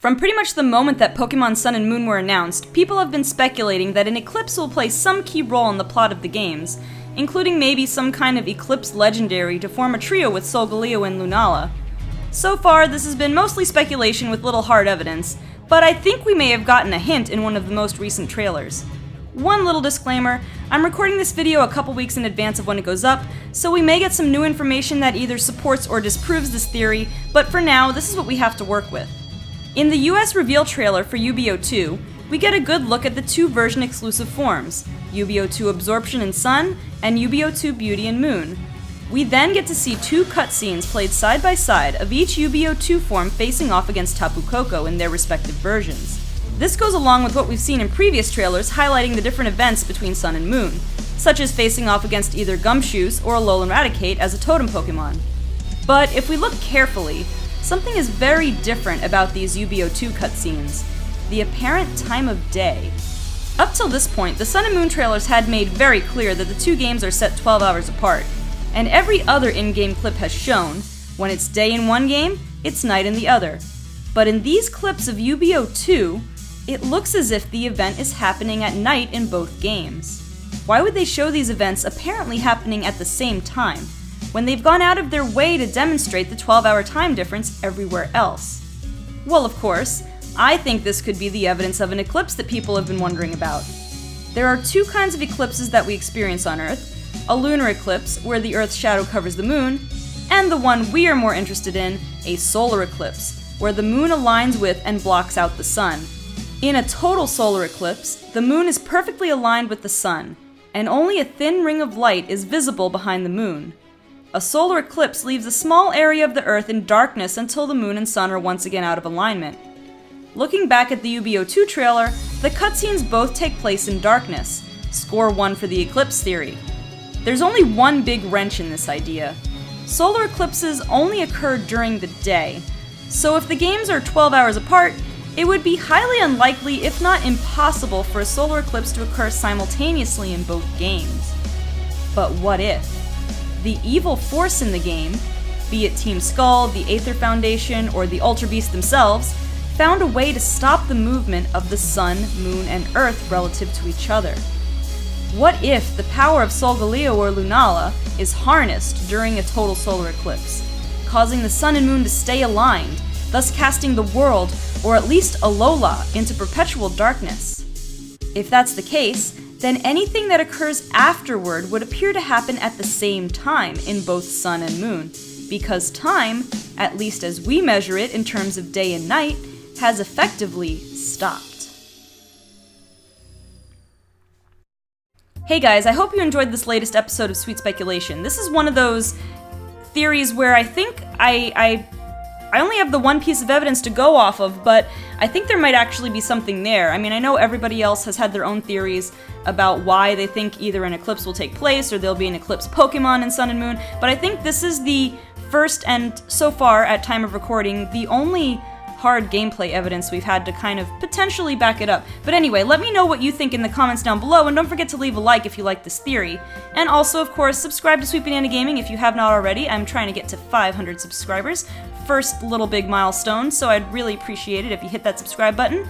From pretty much the moment that Pokémon Sun and Moon were announced, people have been speculating that an eclipse will play some key role in the plot of the games, including maybe some kind of eclipse legendary to form a trio with Solgaleo and Lunala. So far, this has been mostly speculation with little hard evidence, but I think we may have gotten a hint in one of the most recent trailers. One little disclaimer, I'm recording this video a couple weeks in advance of when it goes up, so we may get some new information that either supports or disproves this theory, but for now, this is what we have to work with. In the US reveal trailer for UBO2, we get a good look at the two version exclusive forms, UBO2 Absorption and Sun, and UBO2 Beauty and Moon. We then get to see two cutscenes played side by side of each UBO2 form facing off against Tapu Koko in their respective versions. This goes along with what we've seen in previous trailers highlighting the different events between Sun and Moon, such as facing off against either Gumshoos or Alolan Raticate as a totem Pokemon. But if we look carefully, something is very different about these UBO2 cutscenes: the apparent time of day. Up till this point, the Sun and Moon trailers had made very clear that the two games are set 12 hours apart, and every other in-game clip has shown, when it's day in one game, it's night in the other. But in these clips of UBO2, it looks as if the event is happening at night in both games. Why would they show these events apparently happening at the same time, when they've gone out of their way to demonstrate the 12-hour time difference everywhere else? Well, of course, I think this could be the evidence of an eclipse that people have been wondering about. There are two kinds of eclipses that we experience on Earth: a lunar eclipse, where the Earth's shadow covers the moon, and the one we are more interested in, a solar eclipse, where the moon aligns with and blocks out the sun. In a total solar eclipse, the moon is perfectly aligned with the sun, and only a thin ring of light is visible behind the moon. A solar eclipse leaves a small area of the Earth in darkness until the moon and sun are once again out of alignment. Looking back at the UBO2 trailer, the cutscenes both take place in darkness. Score 1 for the Eclipse Theory. There's only one big wrench in this idea. Solar eclipses only occur during the day, so if the games are 12 hours apart, it would be highly unlikely, if not impossible, for a solar eclipse to occur simultaneously in both games. But what if? The evil force in the game, be it Team Skull, the Aether Foundation, or the Ultra Beasts themselves, found a way to stop the movement of the Sun, Moon, and Earth relative to each other. What if the power of Solgaleo or Lunala is harnessed during a total solar eclipse, causing the Sun and Moon to stay aligned, thus casting the world, or at least Alola, into perpetual darkness? If that's the case, then anything that occurs afterward would appear to happen at the same time in both Sun and Moon, because time, at least as we measure it in terms of day and night, has effectively stopped. Hey guys, I hope you enjoyed this latest episode of Sweet Speculation. This is one of those theories where I think I only have the one piece of evidence to go off of, but I think there might actually be something there. I mean, I know everybody else has had their own theories about why they think either an eclipse will take place or there'll be an eclipse Pokemon in Sun and Moon, but I think this is the first and, so far, at time of recording, the only hard gameplay evidence we've had to kind of potentially back it up. But anyway, let me know what you think in the comments down below, and don't forget to leave a like if you like this theory. And also, of course, subscribe to SweetBananaGaming if you have not already. I'm trying to get to 500 subscribers. First little big milestone, so I'd really appreciate it if you hit that subscribe button.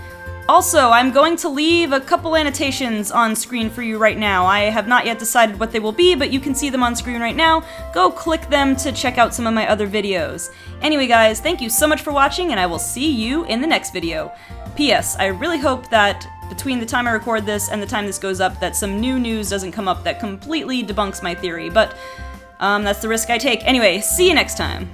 Also, I'm going to leave a couple annotations on screen for you right now. I have not yet decided what they will be, but you can see them on screen right now. Go click them to check out some of my other videos. Anyway guys, thank you so much for watching, and I will see you in the next video. P.S. I really hope that between the time I record this and the time this goes up that some new news doesn't come up that completely debunks my theory, but that's the risk I take. Anyway, see you next time.